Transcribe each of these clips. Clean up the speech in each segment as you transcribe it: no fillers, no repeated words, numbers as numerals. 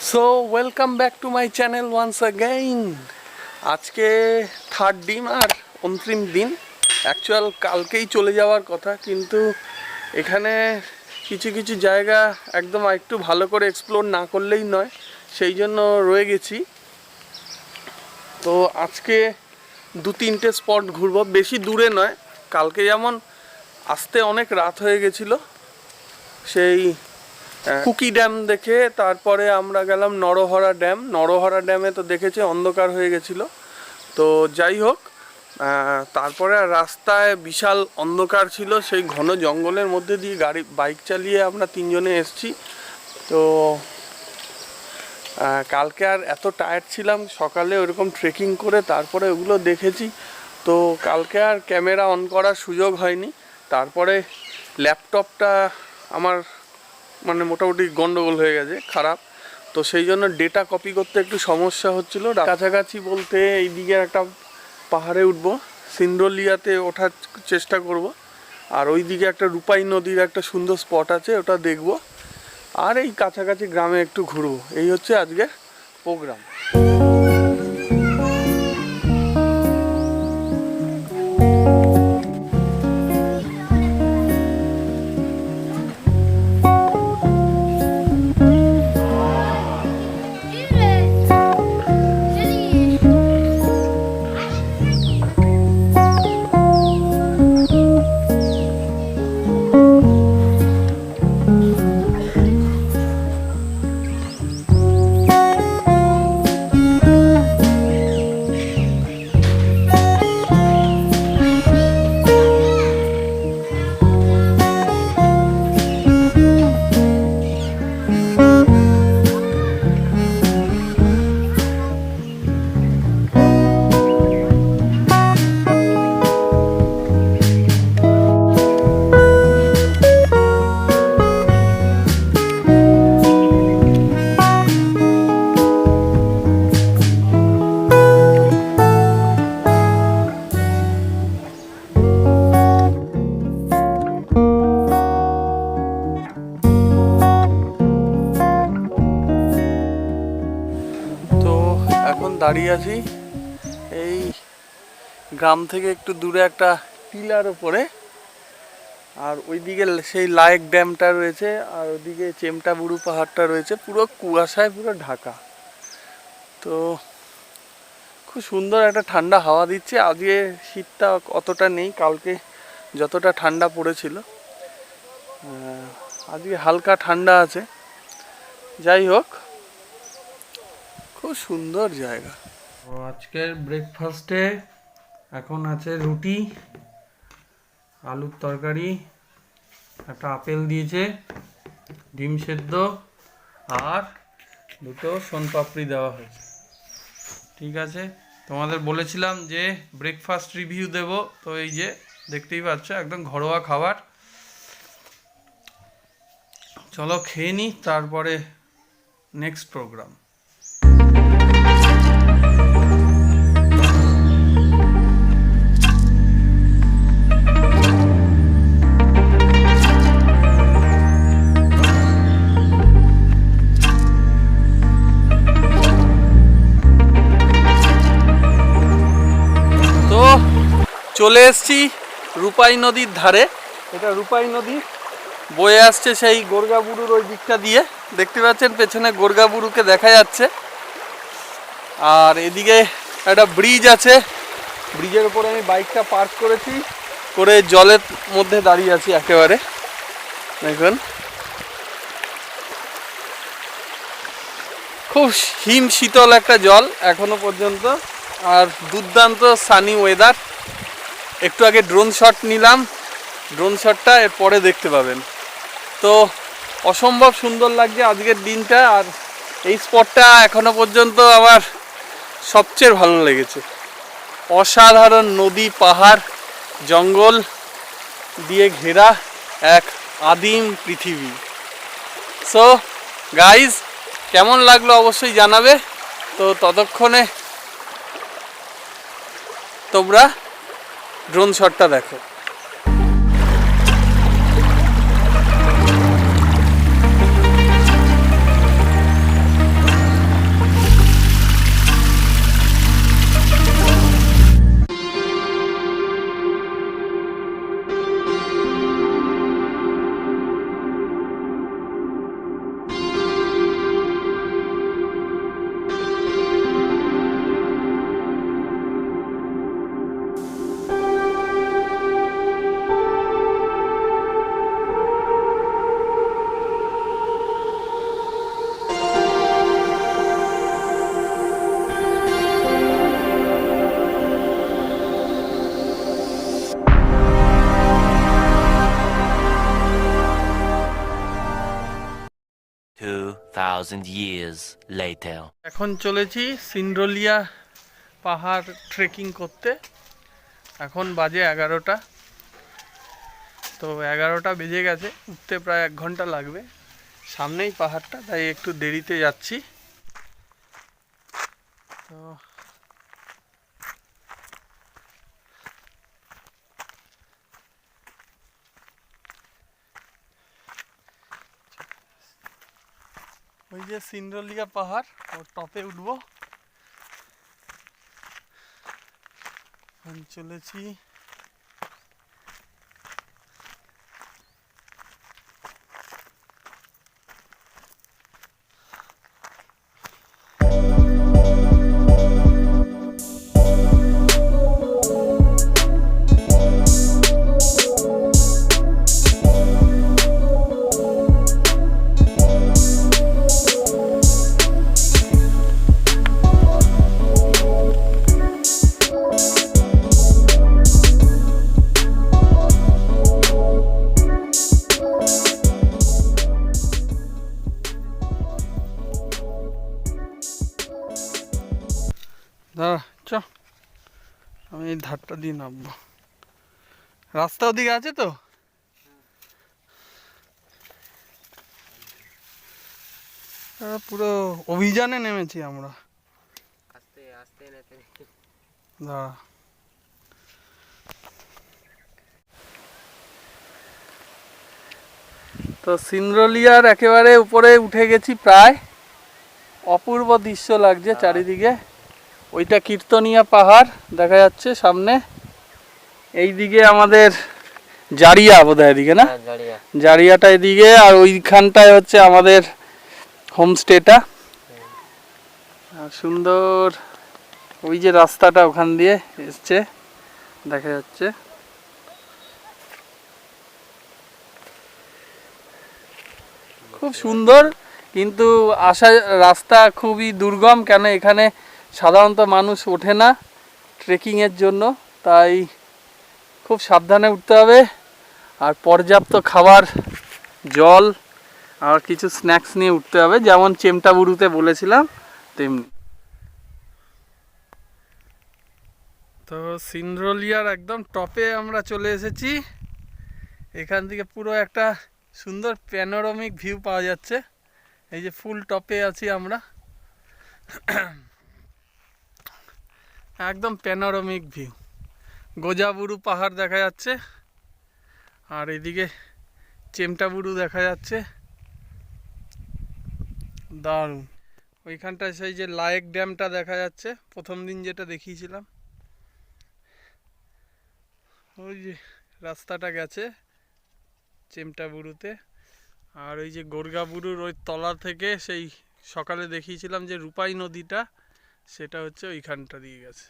So welcome back to my channel once again. আজকে third দিন আর অন্তিম দিন। অ্যাকচুয়াল কালকেই চলে যাওয়ার কথা, কিন্তু এখানে কিছু কিছু জায়গা একদম একটু ভালো করে এক্সপ্লোর না করলেই নয়, সেই জন্য রয়ে গেছি। তো আজকে 2-3টে স্পট ঘুরবো, বেশি দূরে নয়। কালকে যেমন আসতে অনেক রাত হয়ে গেছিলো, সেই কুকি ড্যাম দেখে তারপরে আমরা গেলাম নরহরা ড্যামে তো দেখেছে অন্ধকার হয়ে গেছিলো। তো যাই হোক, তারপরে রাস্তায় বিশাল অন্ধকার ছিল, সেই ঘন জঙ্গলের মধ্যে দিয়ে বাইক চালিয়ে আমরা তিনজনে এসেছি। তো কালকে আর এত টায়ার্ড ছিলাম, সকালে ওরকম ট্রেকিং করে তারপরে ওগুলো দেখেছি। তো কালকে আর ক্যামেরা অন করার সুযোগ হয়নি। তারপরে ল্যাপটপটা আমার মোটামুটি গন্ডগোল হয়ে গেছে, খারাপ। তো সেই জন্য ডেটা কপি করতে একটু সমস্যা হচ্ছিল। কাছাকাছি বলতে এই দিকে একটা পাহাড়ে উঠবো, সিন্দ্রালিয়াতে ওঠার চেষ্টা করব। আর ওই দিকে একটা রূপাই নদীর একটা সুন্দর স্পট আছে, ওটা দেখব। আর এই কাছাকাছি গ্রামে একটু ঘুরবো। এই হচ্ছে আজকের প্রোগ্রাম। দাঁড়িয়ে আছি এই গ্রাম থেকে একটু দূরে একটা টিলার ওপরে। আর ওইদিকে সেই লায়েক ড্যামটা রয়েছে, আর ওইদিকে চেমটা বুড়ু পাহাড়টা রয়েছে, পুরো কুয়াশায় পুরো ঢাকা। তো খুব সুন্দর একটা ঠান্ডা হাওয়া দিচ্ছে। আজকে শীতটা অতটা নেই, কালকে যতটা ঠান্ডা পড়েছিল আজকে হালকা ঠান্ডা আছে। যাই হোক, খুব সুন্দর জায়গা। তো আজকের ব্রেকফাস্টে এখন আছে রুটি, আলুর তরকারি, একটা আপেল দিয়েছে, ডিম সেদ্ধ, আর দুটো সোনপাপড়ি দেওয়া হয়েছে। ঠিক আছে, তোমাদের বলেছিলাম যে ব্রেকফাস্ট রিভিউ দেব, তো এই যে দেখতেই পাচ্ছ একদম ঘরোয়া খাবার। চলো খেয়ে নিই, তারপরে নেক্সট প্রোগ্রাম। চলে এসছি রূপাই নদীর ধারে। এটা রূপাই নদী বয়ে আসছে সেই গোর্গাবুরুর ওই দিকটা দিয়ে, দেখতে পাচ্ছেন পেছনে গোর্গাবুরুকে দেখা যাচ্ছে। আর এদিকে একটা ব্রিজ আছে, ব্রিজের উপরে আমি বাইকটা পার্ক করেছি, করে জলের মধ্যে দাঁড়িয়ে আছি একেবারে। দেখুন খুব হিম শীতল একটা জল এখনো পর্যন্ত, আর দুর্দান্ত সানি ওয়েদার। একটু আগে ড্রোন শট নিলাম, ড্রোন শটটা এরপরে দেখতে পাবেন। তো অসম্ভব সুন্দর লাগছে আজকের দিনটা। আর এই স্পটটা এখনো পর্যন্ত আমার সবচেয়ে ভালো লেগেছে। অসাধারণ নদী, পাহাড়, জঙ্গল দিয়ে ঘেরা এক আদিম পৃথিবী। সো গাইজ, কেমন লাগলো অবশ্যই জানাবে। তো ততক্ষণে তোমরা ড্রোন শটটা দেখো। 2,000 years later. এখন চলেছি সিন্দ্রালিয়া পাহাড় ট্রেকিং করতে। এখন বাজে 11টা, তো 11টা বেজে গেছে, উঠতে প্রায় 1 ঘন্টা লাগবে। সামনেই পাহাড়টা, তাই একটু দেরিতে যাচ্ছি। তো ওই যে সিন্দ্রালিয়া পাহাড়, ওর টপে উঠবো। এখন চলেছি। দাঁড়া, চ, আমি এই ধারটা দিয়ে নামবো। রাস্তা ওদিকে আছে তো? পুরো অভিযানে নেমেছি আমরা। দাঁড়া, তো সিন্দ্রালিয়ার একেবারে উপরে উঠে গেছি প্রায়। অপূর্ব দৃশ্য লাগছে চারিদিকে। ওইটা কীর্তনিয়া পাহাড় দেখা যাচ্ছে সামনে। এই দিকে আমাদের জারিয়া, বোধহয় এদিকে না, জারিয়াটা এদিকে, আর ওইখানটায় হচ্ছে আমাদের হোমস্টেটা। আর সুন্দর ওই যে রাস্তাটা ওখান দিয়ে এসছে দেখা যাচ্ছে। খুব সুন্দর, কিন্তু আসা রাস্তা খুবই দুর্গম, কেন এখানে সাধারণত মানুষ ওঠে না ট্রেকিংয়ের জন্য, তাই খুব সাবধানে উঠতে হবে। আর পর্যাপ্ত খাবার, জল আর কিছু স্ন্যাক্স নিয়ে উঠতে হবে, যেমন চেমটাবুরুতে বলেছিলাম তেমনি। তো সিন্দ্রালিয়ার একদম টপে আমরা চলে এসেছি। এখান থেকে পুরো একটা সুন্দর প্যানোরামিক ভিউ পাওয়া যাচ্ছে। এই যে ফুল টপে আছি আমরা, একদম প্যানোরামিক ভিউ। গোজাবুরু পাহাড় দেখা যাচ্ছে, আর এদিকে চেমটাবুরু দেখা যাচ্ছে। দারুণ। ওইখানটায় সেই যে লায়েক ড্যামটা দেখা যাচ্ছে, প্রথম দিন যেটা দেখিয়েছিলাম। ওই যে রাস্তাটা গেছে চেমটাবুরুতে। আর ওই যে গোর্গাবুরুর ওই তলা থেকে সেই সকালে দেখিয়েছিলাম যে রূপাই নদীটা, সেটা হচ্ছে ওইখানটা দিয়ে গেছে।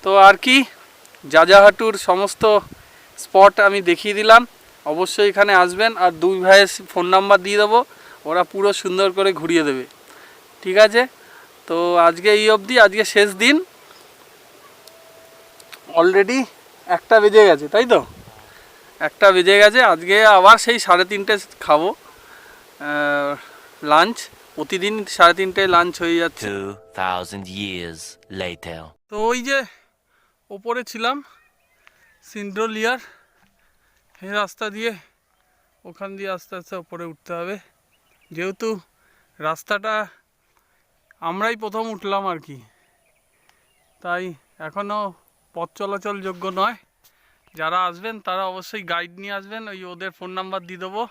তো আর কি, জাজাহাটুর সমস্ত স্পট আমি দেখিয়ে দিলাম। অবশ্যই এখানে আসবেন, আর দুই ভাইয়ের ফোন নাম্বার দিয়ে দেবো, ওরা পুরো সুন্দর করে ঘুরিয়ে দেবে। ঠিক আছে, তো আজকে এই অবধি, আজকে শেষ দিন। অলরেডি 1টা বেজে গেছে, তাই তো? 1টা বেজে গেছে। আজকে আবার সেই 3:30 খাবো লাঞ্চ। প্রতিদিন 3:30 লাঞ্চ হয়ে যাচ্ছে। 2,000 years later. তো ওই যে ওপরে ছিলাম সিন্দ্রালিয়ার, এই রাস্তা দিয়ে, ওখান দিয়ে আস্তে আস্তে ওপরে উঠতে হবে। যেহেতু রাস্তাটা আমরাই প্রথম উঠলাম আর কি, তাই এখনও পথ চলাচল যোগ্য নয়। যারা আসবেন তারা অবশ্যই গাইড নিয়ে আসবেন, ওই ওদের ফোন নাম্বার দিয়ে দেবো।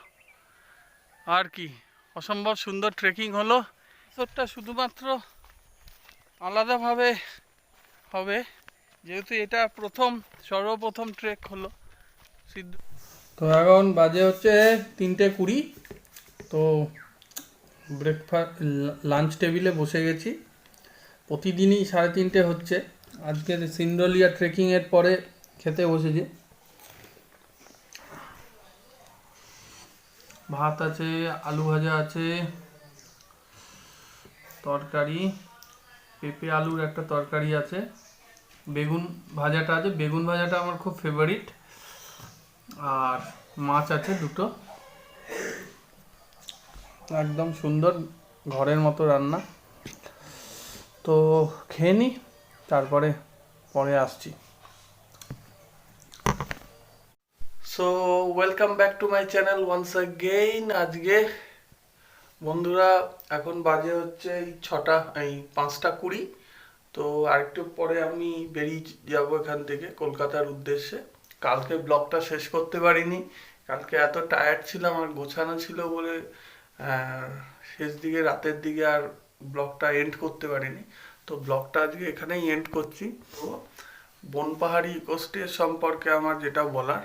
আর কি, অসম্ভব সুন্দর ট্রেকিং হলো। এসবটা শুধুমাত্র আলাদাভাবে হবে, যেহেতু এটা সর্বপ্রথম ট্রেক হলো। তো এখন বাজে হচ্ছে 3:20। তো ব্রেকফাস্ট লাঞ্চ টেবিলে বসে গেছি। প্রতিদিনই 3:30 হচ্ছে, আজকে সিন্দ্রালিয়া ট্রেকিংয়ের পরে খেতে বসেছি। ভাত আছে, আলু ভাজা আছে, তরকারি পেঁপে আলুর একটা তরকারি আছে, বেগুন ভাজাটা আছে, বেগুন ভাজাটা আমার খুব ফেভারিট, আর মাছ আছে দুটো। একদম সুন্দর ঘরের মতো রান্না। তো খেয়ে নিই, তারপরে পরে আসছি। So welcome back to my channel once again. আজকে বন্ধুরা এখন বাজে হচ্ছে এই 5:20। তো আরেকটু পরে আমি বেরিয়ে যাব এখান থেকে কলকাতার উদ্দেশ্যে। কালকে ব্লগটা শেষ করতে পারিনি, কালকে এত টায়ার্ড ছিলাম আর গোছানো ছিল বলে শেষ দিকে রাতের দিকে আর ব্লগটা এন্ড করতে পারিনি। তো ব্লগটা আজকে এখানেই এন্ড করছি। তো বনপাহাড়ি ইকোস্টে সম্পর্কে আমার যেটা বলার,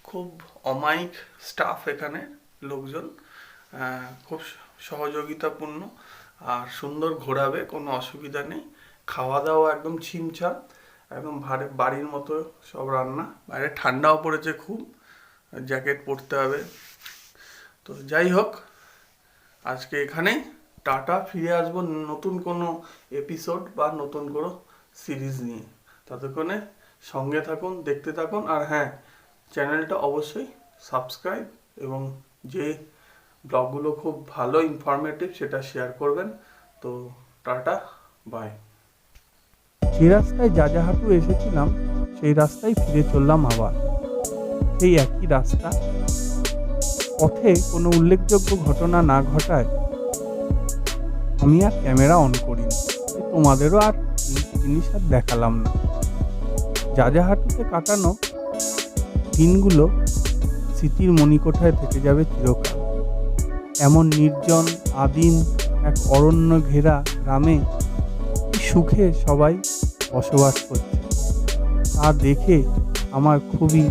খুব অমায়িক স্টাফ এখানে, লোকজন খুব সহযোগিতাপূর্ণ আর সুন্দর ঘোরাবে, কোনো অসুবিধা নেই। খাওয়া দাওয়া একদম ছিমছাম, একদম বাড়ির মতো সব রান্না। বাইরে ঠান্ডাও পড়েছে খুব, জ্যাকেট পরতে হবে। তো যাই হোক, আজকে এখানেই টাটা। ফিরে আসবো নতুন কোনো এপিসোড বা নতুন কোনো সিরিজ নিয়ে। ততক্ষণে সঙ্গে থাকুন, দেখতে থাকুন, আর হ্যাঁ, চ্যানেলটা অবশ্যই সাবস্ক্রাইব এবং যে ব্লগগুলো খুব ভালো ইনফরমেটিভ সেটা শেয়ার করবেন। তো টাটা, বাই। যে রাস্তায় যাজাহাটু এসেছিলাম সেই রাস্তায় ফিরে চললাম আবার, সেই একই রাস্তা। পথে কোনো উল্লেখযোগ্য ঘটনা না ঘটায় আমি আর ক্যামেরা অন করিনি, তোমাদেরও আর এই জিনিস আর দেখালাম না। যাজাহাটুতে কাটানো দিনগুলো স্মৃতির মণিকোঠায় থেকে যাবে চিরকাল। এমন নির্জন আদিম এক অরণ্য ঘেরা গ্রামে কি সুখে সবাই বসবাস করছে, তা দেখে আমার খুবই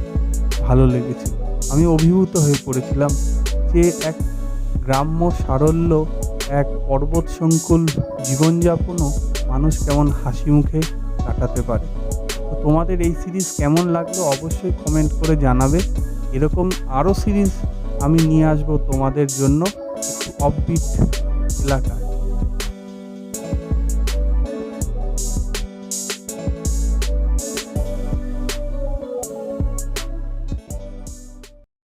ভালো লেগেছিল। আমি অভিভূত হয়ে পড়েছিলাম যে এক গ্রাম্য সারল্য, এক পর্বত সংকুল জীবনযাপনও মানুষ কেমন হাসি মুখে কাটাতে পারে। তো তোমাদের এই সিরিজ কেমন লাগলো অবশ্যই কমেন্ট করে জানাবে। এরকম আরও সিরিজ আমি নিয়ে আসবো তোমাদের জন্য একটু অফবিট এলাকায়।